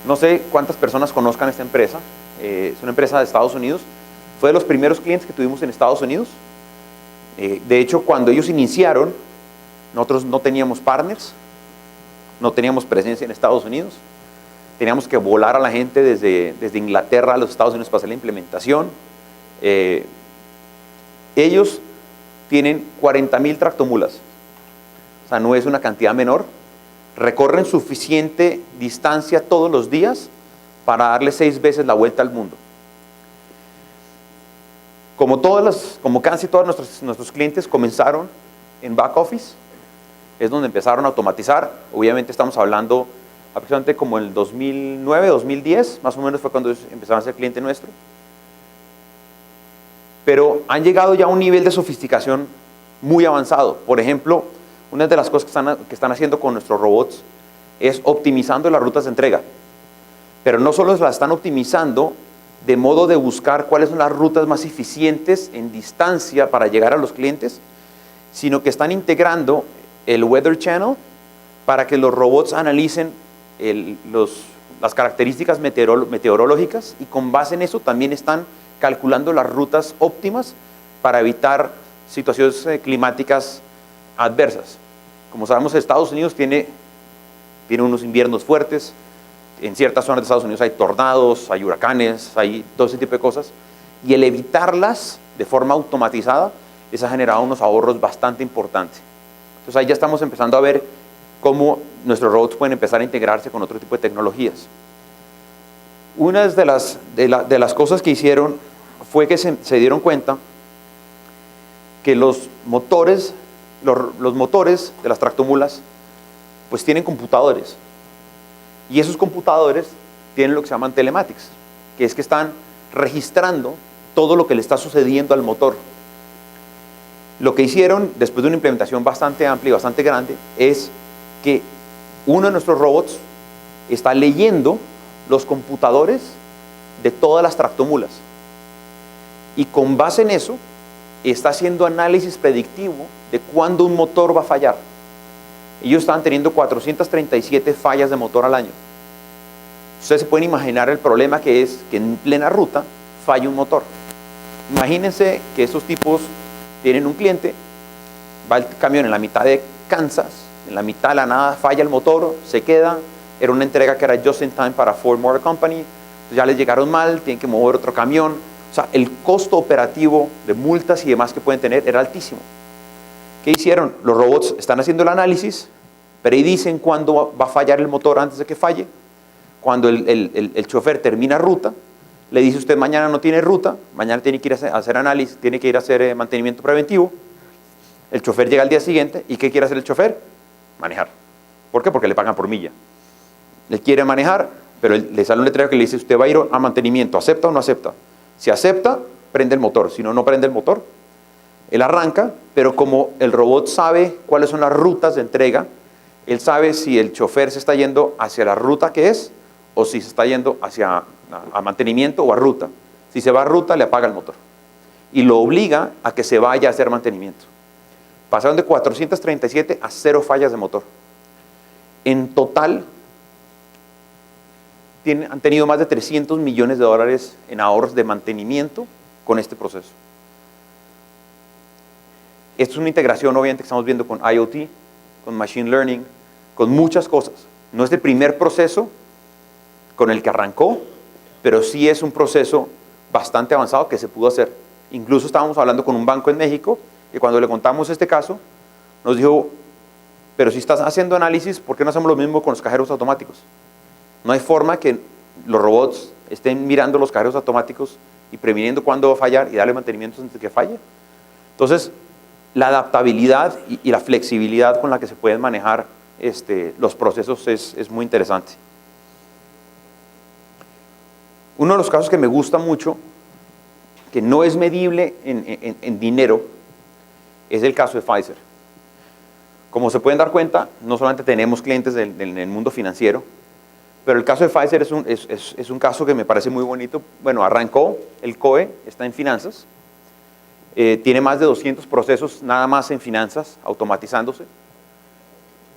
No sé cuántas personas conozcan esta empresa. Es una empresa de Estados Unidos. Fue de los primeros clientes que tuvimos en Estados Unidos. De hecho, cuando ellos iniciaron, nosotros no teníamos partners, no teníamos presencia en Estados Unidos. Teníamos que volar a la gente desde Inglaterra a los Estados Unidos para hacer la implementación. Ellos tienen 40,000 tractomulas. O sea, no es una cantidad menor. Recorren suficiente distancia todos los días para darle 6 veces la vuelta al mundo. Como casi todos nuestros clientes comenzaron en back office, es donde empezaron a automatizar. Obviamente estamos hablando aproximadamente como el 2009, 2010, más o menos fue cuando empezaron a ser cliente nuestro. Pero han llegado ya a un nivel de sofisticación muy avanzado. Por ejemplo, una de las cosas que están haciendo con nuestros robots es optimizando las rutas de entrega. Pero no solo las están optimizando de modo de buscar cuáles son las rutas más eficientes en distancia para llegar a los clientes, sino que están integrando el Weather Channel para que los robots analicen las características meteorológicas, y con base en eso también están calculando las rutas óptimas para evitar situaciones climáticas adversas. Como sabemos, Estados Unidos tiene unos inviernos fuertes. En ciertas zonas de Estados Unidos hay tornados, hay huracanes, hay todo ese tipo de cosas, y el evitarlas de forma automatizada les ha generado unos ahorros bastante importantes. Entonces ahí ya estamos empezando a ver cómo nuestros robots pueden empezar a integrarse con otro tipo de tecnologías. Una de las cosas que hicieron fue que se dieron cuenta que los motores de las tractomulas pues tienen computadores. Y esos computadores tienen lo que se llaman telematics, que es que están registrando todo lo que le está sucediendo al motor. Lo que hicieron, después de una implementación bastante amplia y bastante grande, es que uno de nuestros robots está leyendo los computadores de todas las tractomulas. Y con base en eso, está haciendo análisis predictivo de cuándo un motor va a fallar. Ellos estaban teniendo 437 fallas de motor al año. Ustedes se pueden imaginar el problema que es que en plena ruta falle un motor. Imagínense que estos tipos tienen un cliente, va el camión en la mitad de Kansas, en la mitad de la nada falla el motor, se queda. Era una entrega que era just in time para Ford Motor Company, entonces ya les llegaron mal, tienen que mover otro camión. O sea, el costo operativo de multas y demás que pueden tener era altísimo. ¿Qué hicieron? Los robots están haciendo el análisis, predicen cuándo va a fallar el motor antes de que falle. Cuando el chofer termina ruta, le dice: usted mañana no tiene ruta, mañana tiene que ir a hacer análisis, tiene que ir a hacer mantenimiento preventivo. El chofer llega al día siguiente, ¿y qué quiere hacer el chofer? Manejar. ¿Por qué? Porque le pagan por milla. Él quiere manejar, pero le sale un letrero que le dice: usted va a ir a mantenimiento, ¿acepta o no acepta? Si acepta, prende el motor. Si no, no prende el motor. Él arranca, pero como el robot sabe cuáles son las rutas de entrega, él sabe si el chofer se está yendo hacia la ruta que es, o si se está yendo hacia a mantenimiento o a ruta. Si se va a ruta, le apaga el motor y lo obliga a que se vaya a hacer mantenimiento. Pasaron de 437 a 0 fallas de motor. En total, han tenido más de $300 millones en ahorros de mantenimiento con este proceso. Esto es una integración, obviamente, que estamos viendo con IoT, con Machine Learning, con muchas cosas. No es el primer proceso con el que arrancó, pero sí es un proceso bastante avanzado que se pudo hacer. Incluso estábamos hablando con un banco en México, que cuando le contamos este caso, nos dijo: pero si estás haciendo análisis, ¿por qué no hacemos lo mismo con los cajeros automáticos? No hay forma que los robots estén mirando los cajeros automáticos y previniendo cuándo va a fallar y darle mantenimiento antes de que falle. Entonces, la adaptabilidad y la flexibilidad con la que se pueden manejar los procesos es muy interesante. Uno de los casos que me gusta mucho, que no es medible en dinero, es el caso de Pfizer. Como se pueden dar cuenta, no solamente tenemos clientes en el mundo financiero, pero el caso de Pfizer es un caso que me parece muy bonito. Bueno, arrancó el COE, está en finanzas, tiene más de 200 procesos nada más en finanzas, automatizándose.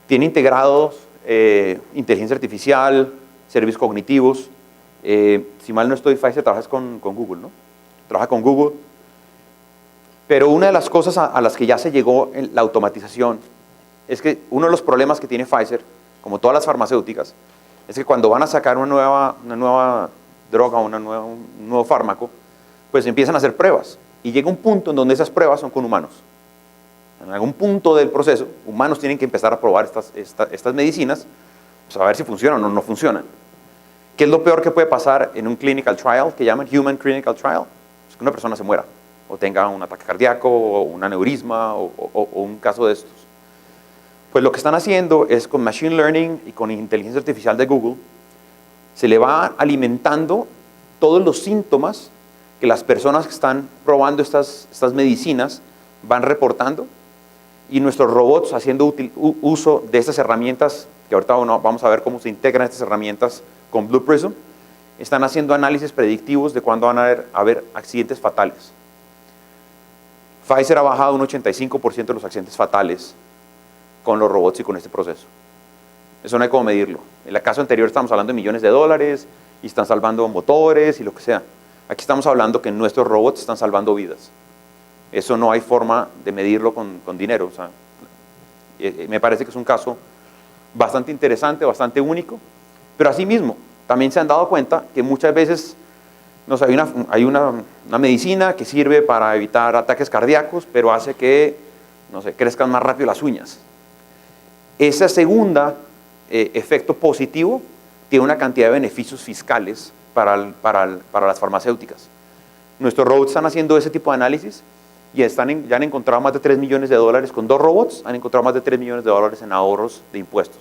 Tiene integrados inteligencia artificial, servicios cognitivos. Si mal no estoy, Pfizer trabaja con Google, ¿no? Trabaja con Google. Pero una de las cosas a las que ya se llegó en la automatización es que uno de los problemas que tiene Pfizer, como todas las farmacéuticas, es que cuando van a sacar una nueva droga o un nuevo fármaco, pues empiezan a hacer pruebas. Y llega un punto en donde esas pruebas son con humanos. En algún punto del proceso, humanos tienen que empezar a probar estas medicinas, pues a ver si funcionan o no funcionan. ¿Qué es lo peor que puede pasar en un clinical trial, que llaman human clinical trial? Es que una persona se muera, o tenga un ataque cardíaco, o un aneurisma, o un caso de estos. Pues lo que están haciendo es con Machine Learning y con inteligencia artificial de Google, se le va alimentando todos los síntomas que las personas que están probando estas medicinas van reportando, y nuestros robots haciendo uso de estas herramientas, que ahorita vamos a ver cómo se integran estas herramientas con Blue Prism, están haciendo análisis predictivos de cuándo van a haber accidentes fatales. Pfizer ha bajado un 85% de los accidentes fatales con los robots y con este proceso. Eso no hay cómo medirlo. En el caso anterior estamos hablando de millones de dólares y están salvando motores y lo que sea. Aquí estamos hablando que nuestros robots están salvando vidas. Eso no hay forma de medirlo con dinero. O sea, me parece que es un caso bastante interesante, bastante único, pero asimismo también se han dado cuenta que muchas veces no sé, hay una medicina que sirve para evitar ataques cardíacos, pero hace que, no sé, crezcan más rápido las uñas. Ese segundo efecto positivo tiene una cantidad de beneficios fiscales para las farmacéuticas. Nuestros robots están haciendo ese tipo de análisis y ya han encontrado más de $3 millones con 2 robots, han encontrado más de $3 millones en ahorros de impuestos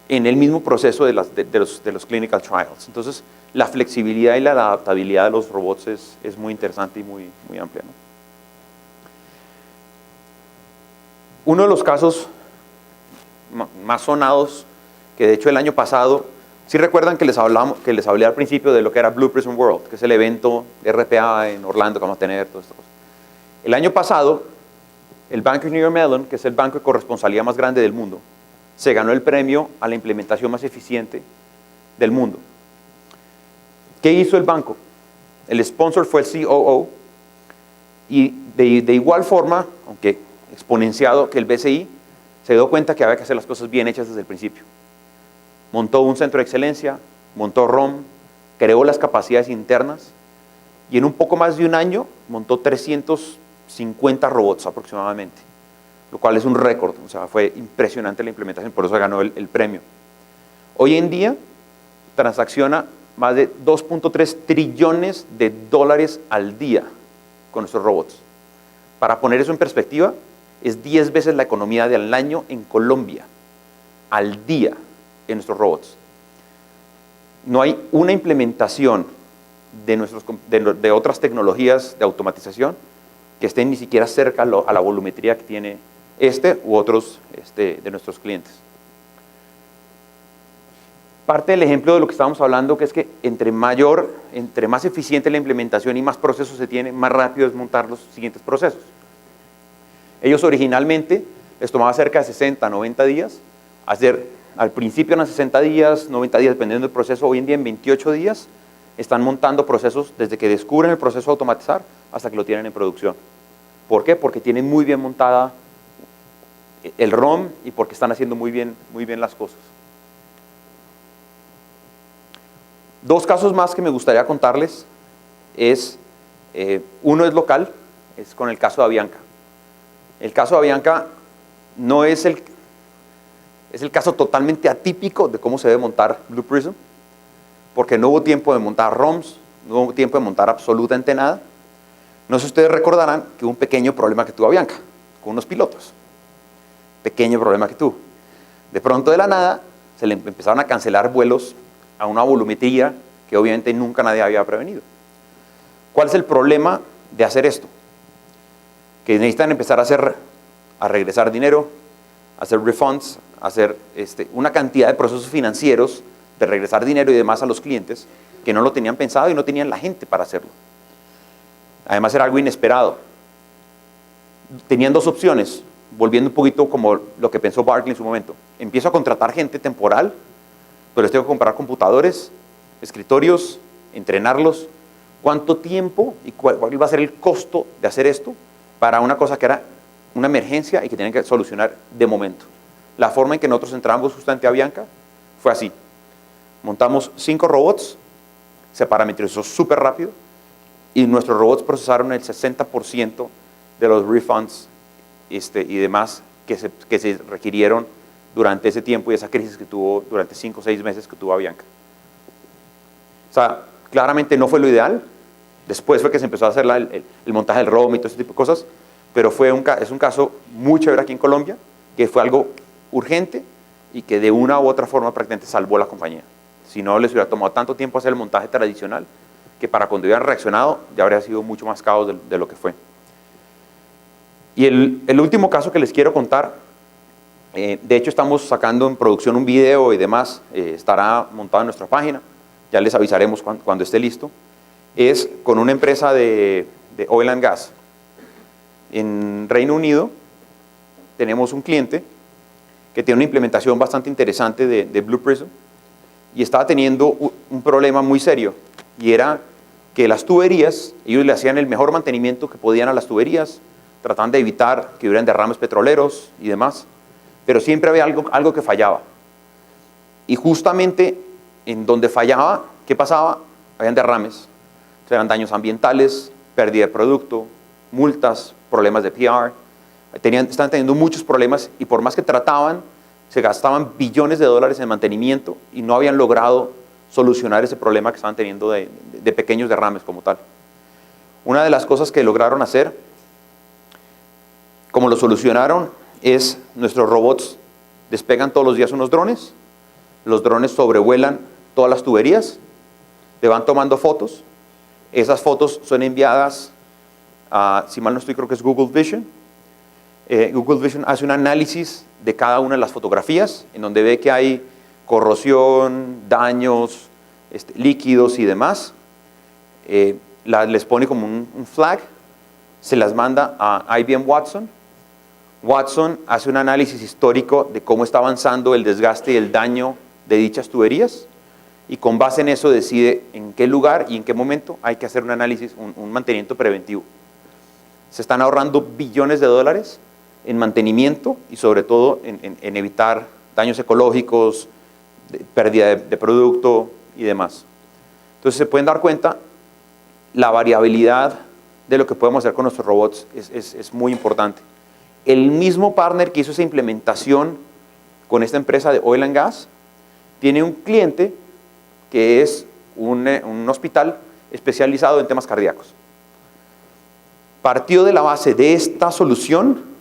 en el mismo proceso de los clinical trials. Entonces, la flexibilidad y la adaptabilidad de los robots es muy interesante y muy amplia, ¿no? Uno de los casos más sonados, que de hecho el año pasado, ¿sí recuerdan que les hablé al principio de lo que era Blue Prism World, que es el evento de RPA en Orlando que vamos a tener, todas estas cosas? El año pasado, el Bank of New York Mellon, que es el banco de corresponsalía más grande del mundo, se ganó el premio a la implementación más eficiente del mundo. ¿Qué hizo el banco? El sponsor fue el COO, y de igual forma, aunque exponenciado que el BCI, se dio cuenta que había que hacer las cosas bien hechas desde el principio. Montó un centro de excelencia, montó ROM, creó las capacidades internas, y en un poco más de un año montó 350 robots aproximadamente, lo cual es un récord. O sea, fue impresionante la implementación, por eso ganó el premio. Hoy en día transacciona más de 2.3 trillones de dólares al día con nuestros robots. Para poner eso en perspectiva, es 10 veces la economía del año en Colombia, al día, en nuestros robots. No hay una implementación de otras tecnologías de automatización que estén ni siquiera cerca a la volumetría que tiene u otros de nuestros clientes. Parte del ejemplo de lo que estábamos hablando, que es que entre más eficiente la implementación y más procesos se tiene, más rápido es montar los siguientes procesos. Ellos originalmente les tomaba cerca de 60, 90 días, al principio eran 60 días, 90 días, dependiendo del proceso. Hoy en día en 28 días están montando procesos desde que descubren el proceso de automatizar hasta que lo tienen en producción. ¿Por qué? Porque tienen muy bien montada el ROM y porque están haciendo muy bien las cosas. Dos casos más que me gustaría contarles uno es local, es con el caso de Avianca. El caso de Avianca no es el caso totalmente atípico de cómo se debe montar Blue Prism, porque no hubo tiempo de montar ROMs, no hubo tiempo de montar absolutamente nada. No sé si ustedes recordarán que hubo un pequeño problema que tuvo Avianca con unos pilotos. Pequeño problema que tuvo. De pronto, de la nada, se le empezaron a cancelar vuelos a una volumetría que obviamente nunca nadie había prevenido. ¿Cuál es el problema de hacer esto? Que necesitan empezar a regresar dinero, a hacer refunds, a hacer una cantidad de procesos financieros de regresar dinero y demás a los clientes que no lo tenían pensado y no tenían la gente para hacerlo. Además era algo inesperado. Tenían dos opciones, volviendo un poquito como lo que pensó Barclays en su momento. Empiezo a contratar gente temporal Pero les tengo que comprar computadores, escritorios, entrenarlos. ¿Cuánto tiempo y cuál va a ser el costo de hacer esto para una cosa que era una emergencia y que tenían que solucionar de momento? La forma en que nosotros entramos justamente a Avianca fue así. Montamos 5 robots, se parametrizó súper rápido y nuestros robots procesaron el 60% de los refunds y demás que se requirieron durante ese tiempo y esa crisis que tuvo durante 5 o 6 meses que tuvo Avianca. O sea, claramente no fue lo ideal. Después fue que se empezó a hacer el montaje del ROM y todo ese tipo de cosas, pero es un caso muy chévere aquí en Colombia, que fue algo urgente y que de una u otra forma prácticamente salvó la compañía. Si no les hubiera tomado tanto tiempo hacer el montaje tradicional, que para cuando hubieran reaccionado ya habría sido mucho más caos de lo que fue. Y el último caso que les quiero contar, de hecho estamos sacando en producción un video y demás, estará montado en nuestra página, ya les avisaremos cuando esté listo, es con una empresa de oil and gas. En Reino Unido tenemos un cliente que tiene una implementación bastante interesante de Blue Prism y estaba teniendo un problema muy serio, y era que las tuberías, ellos le hacían el mejor mantenimiento que podían a las tuberías, trataban de evitar que hubieran derrames petroleros y demás, pero siempre había algo que fallaba. Y justamente en donde fallaba, ¿qué pasaba? Habían derrames, eran daños ambientales, pérdida de producto, multas, problemas de PR. Estaban teniendo muchos problemas y por más que trataban, se gastaban billones de dólares en mantenimiento y no habían logrado solucionar ese problema que estaban teniendo de pequeños derrames como tal. Una de las cosas que lograron hacer, como lo solucionaron, es nuestros robots despegan todos los días unos drones, los drones sobrevuelan todas las tuberías, le van tomando fotos, esas fotos son enviadas a, si mal no estoy, creo que es Google Vision. Google Vision hace un análisis de cada una de las fotografías, en donde ve que hay corrosión, daños, líquidos y demás. Les pone como un flag, se las manda a IBM Watson. Watson hace un análisis histórico de cómo está avanzando el desgaste y el daño de dichas tuberías, y con base en eso decide en qué lugar y en qué momento hay que hacer un análisis, un mantenimiento preventivo. Se están ahorrando billones de dólares en mantenimiento y sobre todo en evitar daños ecológicos, pérdida de producto y demás. Entonces se pueden dar cuenta, la variabilidad de lo que podemos hacer con nuestros robots es muy importante. El mismo partner que hizo esa implementación con esta empresa de oil and gas tiene un cliente que es un hospital especializado en temas cardíacos. Partió de la base de esta solución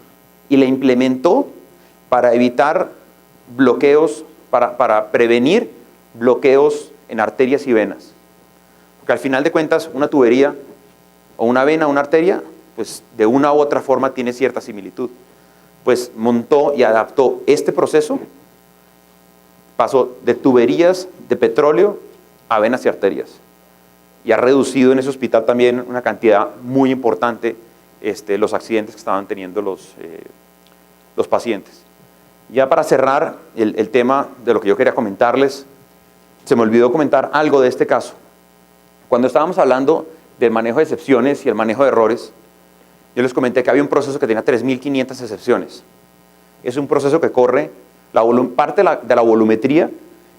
y la implementó para evitar bloqueos, para prevenir bloqueos en arterias y venas. Porque al final de cuentas, una tubería o una vena o una arteria, pues de una u otra forma tiene cierta similitud. Pues montó y adaptó este proceso, pasó de tuberías de petróleo a venas y arterias. Y ha reducido en ese hospital también una cantidad muy importante los accidentes que estaban teniendo los pacientes. Ya para cerrar el tema de lo que yo quería comentarles, se me olvidó comentar algo de este caso. Cuando estábamos hablando del manejo de excepciones y el manejo de errores, yo les comenté que había un proceso que tenía 3.500 excepciones. Es un proceso que corre, parte de la volumetría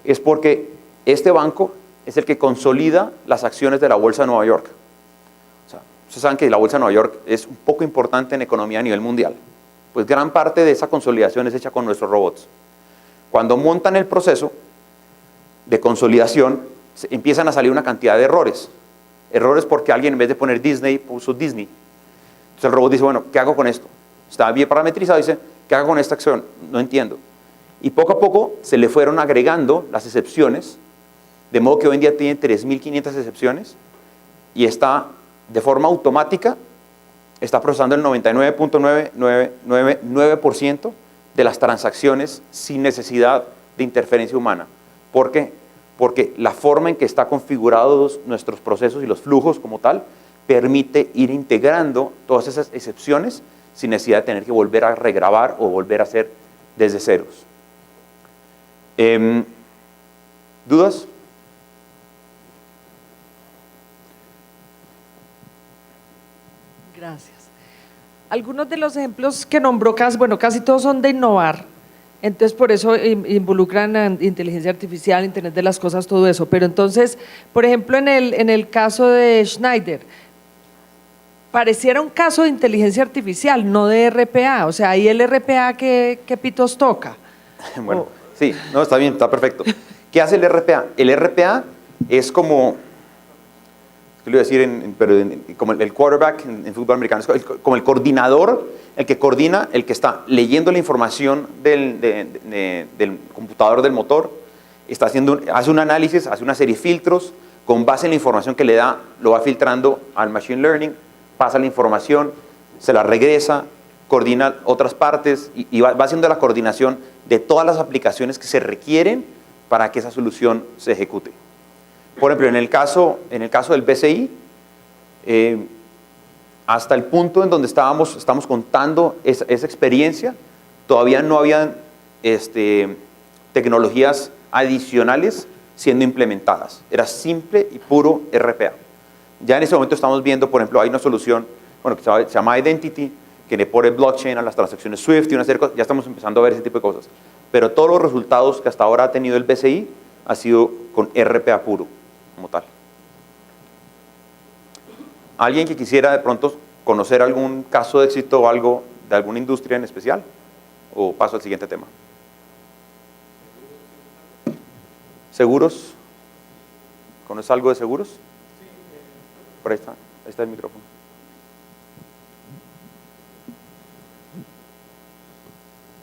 es porque este banco es el que consolida las acciones de la Bolsa de Nueva York. O sea, ustedes saben que la Bolsa de Nueva York es un poco importante en economía a nivel mundial. Pues gran parte de esa consolidación es hecha con nuestros robots. Cuando montan el proceso de consolidación, empiezan a salir una cantidad de errores. Errores porque alguien en vez de poner Disney, puso Disney. Entonces el robot dice, bueno, ¿qué hago con esto? Está bien parametrizado, dice, ¿qué hago con esta acción? No entiendo. Y poco a poco se le fueron agregando las excepciones, de modo que hoy en día tiene 3.500 excepciones y está de forma automática, está procesando el 99.9999% de las transacciones sin necesidad de interferencia humana. ¿Por qué? Porque la forma en que está configurados nuestros procesos y los flujos como tal, permite ir integrando todas esas excepciones sin necesidad de tener que volver a regrabar o volver a hacer desde ceros. ¿Dudas? Gracias. Algunos de los ejemplos que nombró, casi todos son de innovar, entonces por eso involucran a inteligencia artificial, Internet de las cosas, todo eso. Pero entonces, por ejemplo, en el caso de Schneider, pareciera un caso de inteligencia artificial, no de RPA. O sea, ahí el RPA, ¿qué pitos toca? Bueno, sí, no, está bien, está perfecto. ¿Qué hace el RPA? El RPA es como, ¿qué le iba a decir? Como el quarterback en fútbol americano, es como el coordinador, el que coordina, el que está leyendo la información del computador del motor, hace un análisis, hace una serie de filtros, con base en la información que le da, lo va filtrando al machine learning, pasa la información, se la regresa, coordina otras partes y va haciendo la coordinación de todas las aplicaciones que se requieren para que esa solución se ejecute. Por ejemplo, en el caso del BCI, hasta el punto en donde estamos contando esa experiencia, todavía no habían tecnologías adicionales siendo implementadas. Era simple y puro RPA. Ya en ese momento estamos viendo, por ejemplo, hay una solución que se llama Identity, que le pone blockchain a las transacciones SWIFT y una serie de cosas. Ya estamos empezando a ver ese tipo de cosas. Pero todos los resultados que hasta ahora ha tenido el BCI ha sido con RPA puro, como tal. ¿Alguien que quisiera de pronto conocer algún caso de éxito o algo de alguna industria en especial? ¿O paso al siguiente tema? ¿Seguros? ¿Conoces algo de seguros? Por ahí está el micrófono.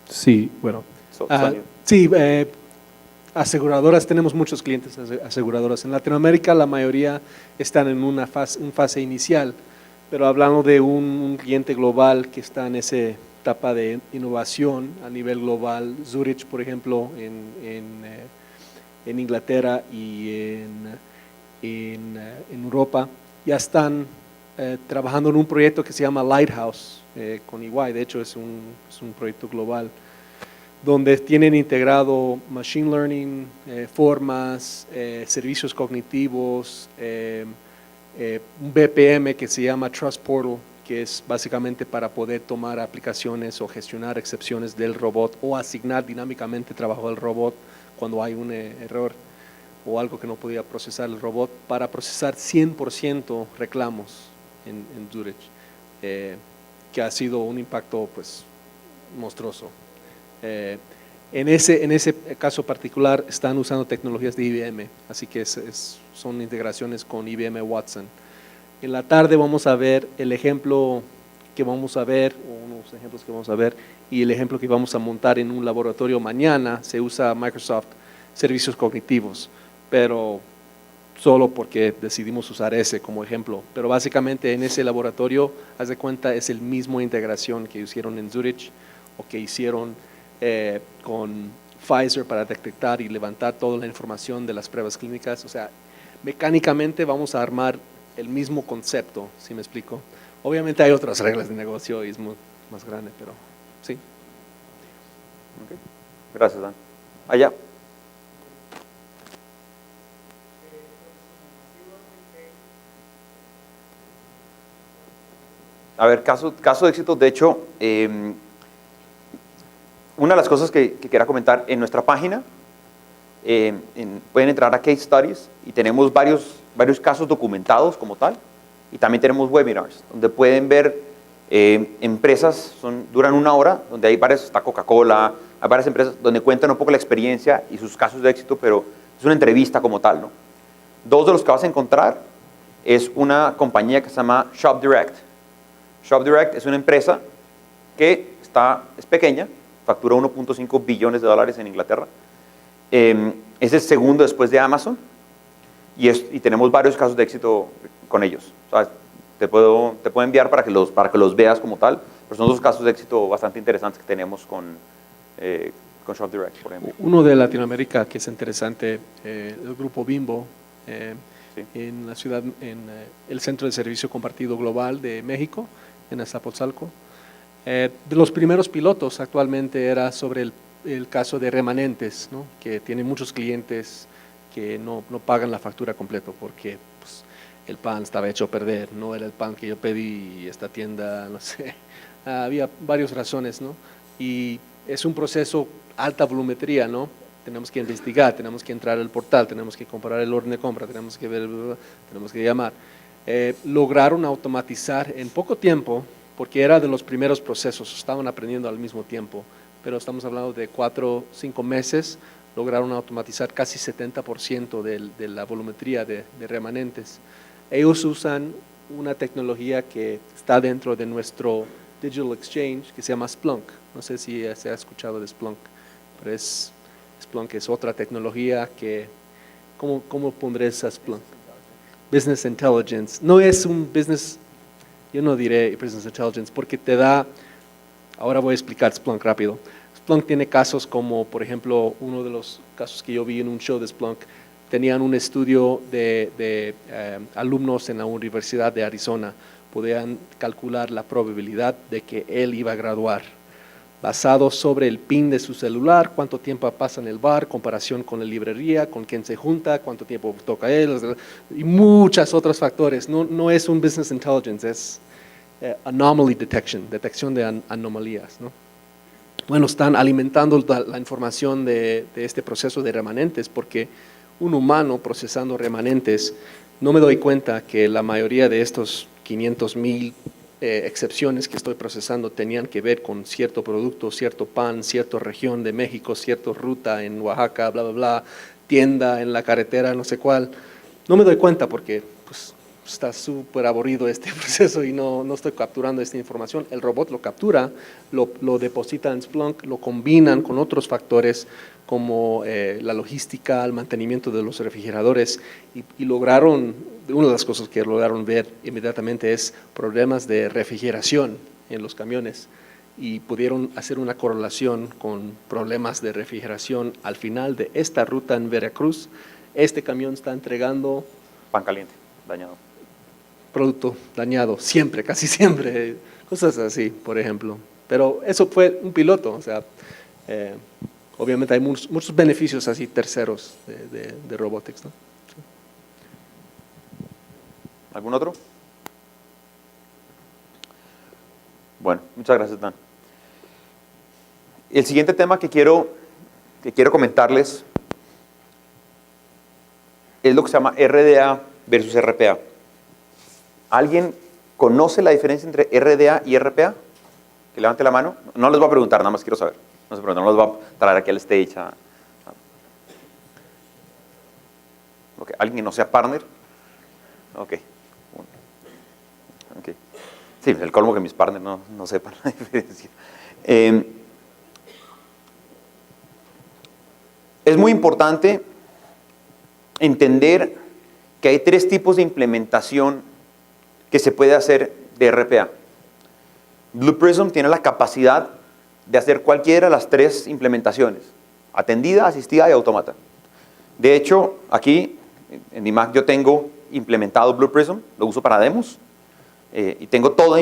Sí, bueno. Sí, aseguradoras, tenemos muchos clientes aseguradoras. En Latinoamérica la mayoría están en una fase inicial, pero hablando de un cliente global que está en esa etapa de innovación a nivel global, Zurich, por ejemplo, en Inglaterra y en Europa, ya están trabajando en un proyecto que se llama Lighthouse con EY. De hecho es un proyecto global donde tienen integrado machine learning, formas, servicios cognitivos, un BPM que se llama Trust Portal, que es básicamente para poder tomar aplicaciones o gestionar excepciones del robot o asignar dinámicamente trabajo al robot cuando hay un error o algo que no podía procesar el robot, para procesar 100% reclamos en Zurich, que ha sido un impacto pues monstruoso. En ese caso particular están usando tecnologías de IBM, así que son integraciones con IBM Watson. En la tarde vamos a ver el ejemplo que vamos a ver, o unos ejemplos que vamos a ver, y el ejemplo que vamos a montar en un laboratorio mañana. Se usa Microsoft Servicios Cognitivos, pero solo porque decidimos usar ese como ejemplo. Pero básicamente en ese laboratorio, haz de cuenta, es el mismo integración que hicieron en Zurich o que hicieron con Pfizer para detectar y levantar toda la información de las pruebas clínicas. O sea, mecánicamente vamos a armar el mismo concepto, ¿sí me explico? Obviamente hay otras reglas de negocio y es más grande, pero sí. Okay. Gracias, Dan. Allá. A ver, caso de éxito, de hecho, una de las cosas que quería comentar, en nuestra página pueden entrar a Case Studies y tenemos varios casos documentados como tal, y también tenemos webinars donde pueden ver empresas, duran 1 hora, donde hay varias, está Coca-Cola, hay varias empresas donde cuentan un poco la experiencia y sus casos de éxito, pero es una entrevista como tal, ¿no? 2 de los que vas a encontrar es una compañía que se llama ShopDirect. ShopDirect es una empresa que es pequeña, factura 1.5 billones de dólares en Inglaterra. Es el segundo después de Amazon y tenemos varios casos de éxito con ellos. O sea, te puedo enviar para que los veas como tal, pero son 2 casos de éxito bastante interesantes que tenemos con ShopDirect, por ejemplo. Uno de Latinoamérica que es interesante, el grupo Bimbo, sí. en la ciudad, en el Centro de Servicio Compartido Global de México, en Azcapotzalco. De los primeros pilotos actualmente era sobre el caso de remanentes, ¿no? Que tiene muchos clientes que no pagan la factura completa porque pues, el pan estaba hecho a perder, no era el pan que yo pedí, esta tienda, no sé, había varias razones, ¿no? Y es un proceso alta volumetría, ¿no? Tenemos que investigar, tenemos que entrar al portal, tenemos que comparar el orden de compra, tenemos que ver, tenemos que llamar. Lograron automatizar en poco tiempo, porque era de los primeros procesos, estaban aprendiendo al mismo tiempo, pero estamos hablando de 4 o 5 meses, lograron automatizar casi 70% de la volumetría de remanentes. Ellos usan una tecnología que está dentro de nuestro Digital Exchange, que se llama Splunk. No sé si se ha escuchado de Splunk, pero Splunk es otra tecnología que, ¿cómo pondré esa Splunk? Business Intelligence. No es un business, yo no diré Business Intelligence, porque te da, ahora voy a explicar Splunk rápido. Splunk tiene casos como, por ejemplo, uno de los casos que yo vi en un show de Splunk, tenían un estudio de alumnos en la Universidad de Arizona, podían calcular la probabilidad de que él iba a graduar, basado sobre el PIN de su celular, cuánto tiempo pasa en el bar, comparación con la librería, con quién se junta, cuánto tiempo toca él, y muchos otros factores. No es un business intelligence, es anomaly detection, detección de anomalías, ¿no? Bueno, están alimentando la información de este proceso de remanentes, porque un humano procesando remanentes, no me doy cuenta que la mayoría de estos 500,000 excepciones que estoy procesando tenían que ver con cierto producto, cierto pan, cierta región de México, cierta ruta en Oaxaca, bla, bla, bla, tienda en la carretera, no sé cuál. No me doy cuenta porque pues, está súper aburrido este proceso y no estoy capturando esta información. El robot lo captura, lo deposita en Splunk, lo combinan con otros factores como la logística, el mantenimiento de los refrigeradores y lograron, una de las cosas que lograron ver inmediatamente es problemas de refrigeración en los camiones y pudieron hacer una correlación con problemas de refrigeración al final de esta ruta en Veracruz. Este camión está entregando Pan caliente, dañado. Producto dañado, siempre, casi siempre, cosas así, por ejemplo. Pero eso fue un piloto, o sea, obviamente hay muchos beneficios así terceros de robotics, ¿no? ¿Algún otro? Bueno, muchas gracias, Dan. El siguiente tema que quiero comentarles es lo que se llama RDA versus RPA. ¿Alguien conoce la diferencia entre RDA y RPA? Que levante la mano. No les voy a preguntar, nada más quiero saber. No se pregunten, no les voy a traer aquí al stage. Okay. ¿Alguien que no sea partner? Ok. Okay. Sí, el colmo que mis partners no sepan la diferencia. Es muy importante entender que hay 3 tipos de implementación que se puede hacer de RPA. Blue Prism tiene la capacidad de hacer cualquiera de las 3 implementaciones: atendida, asistida y automata. De hecho, aquí en mi Mac yo tengo implementado Blue Prism, lo uso para demos, y tengo toda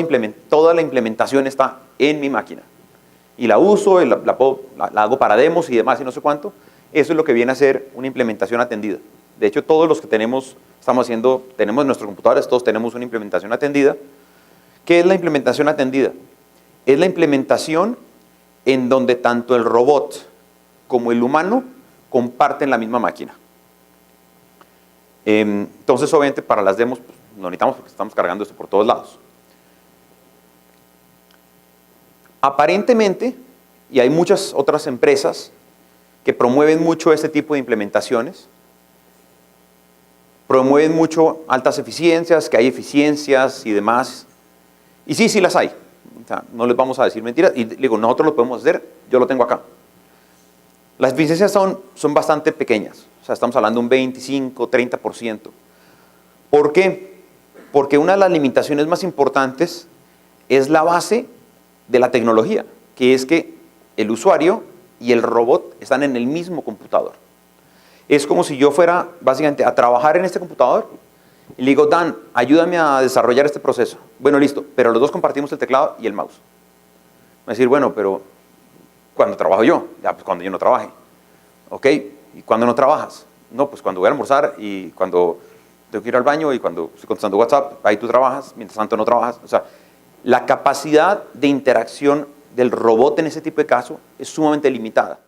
la implementación está en mi máquina. Y la uso, y la hago para demos y demás y no sé cuánto. Eso es lo que viene a ser una implementación atendida. De hecho, todos los que tenemos nuestros computadores, todos tenemos una implementación atendida. ¿Qué es la implementación atendida? Es la implementación en donde tanto el robot como el humano comparten la misma máquina. Entonces, obviamente, para las demos pues, no necesitamos porque estamos cargando esto por todos lados. Aparentemente, y hay muchas otras empresas que promueven mucho este tipo de implementaciones, promueven mucho altas eficiencias, que hay eficiencias y demás. Y sí las hay. O sea, no les vamos a decir mentiras. Y digo, nosotros lo podemos hacer, yo lo tengo acá. Las eficiencias son bastante pequeñas. O sea, estamos hablando de un 25, 30%. ¿Por qué? Porque una de las limitaciones más importantes es la base de la tecnología, que es que el usuario y el robot están en el mismo computador. Es como si yo fuera básicamente a trabajar en este computador y le digo, Dan, ayúdame a desarrollar este proceso. Bueno, listo, pero los dos compartimos el teclado y el mouse. Va a decir, bueno, pero ¿cuándo trabajo yo? Ya, pues cuando yo no trabaje. Ok, ¿y cuándo no trabajas? no, pues cuando voy a almorzar y cuando tengo que ir al baño y cuando estoy contestando WhatsApp, ahí tú trabajas, mientras tanto no trabajas. O sea, la capacidad de interacción del robot en ese tipo de caso es sumamente limitada.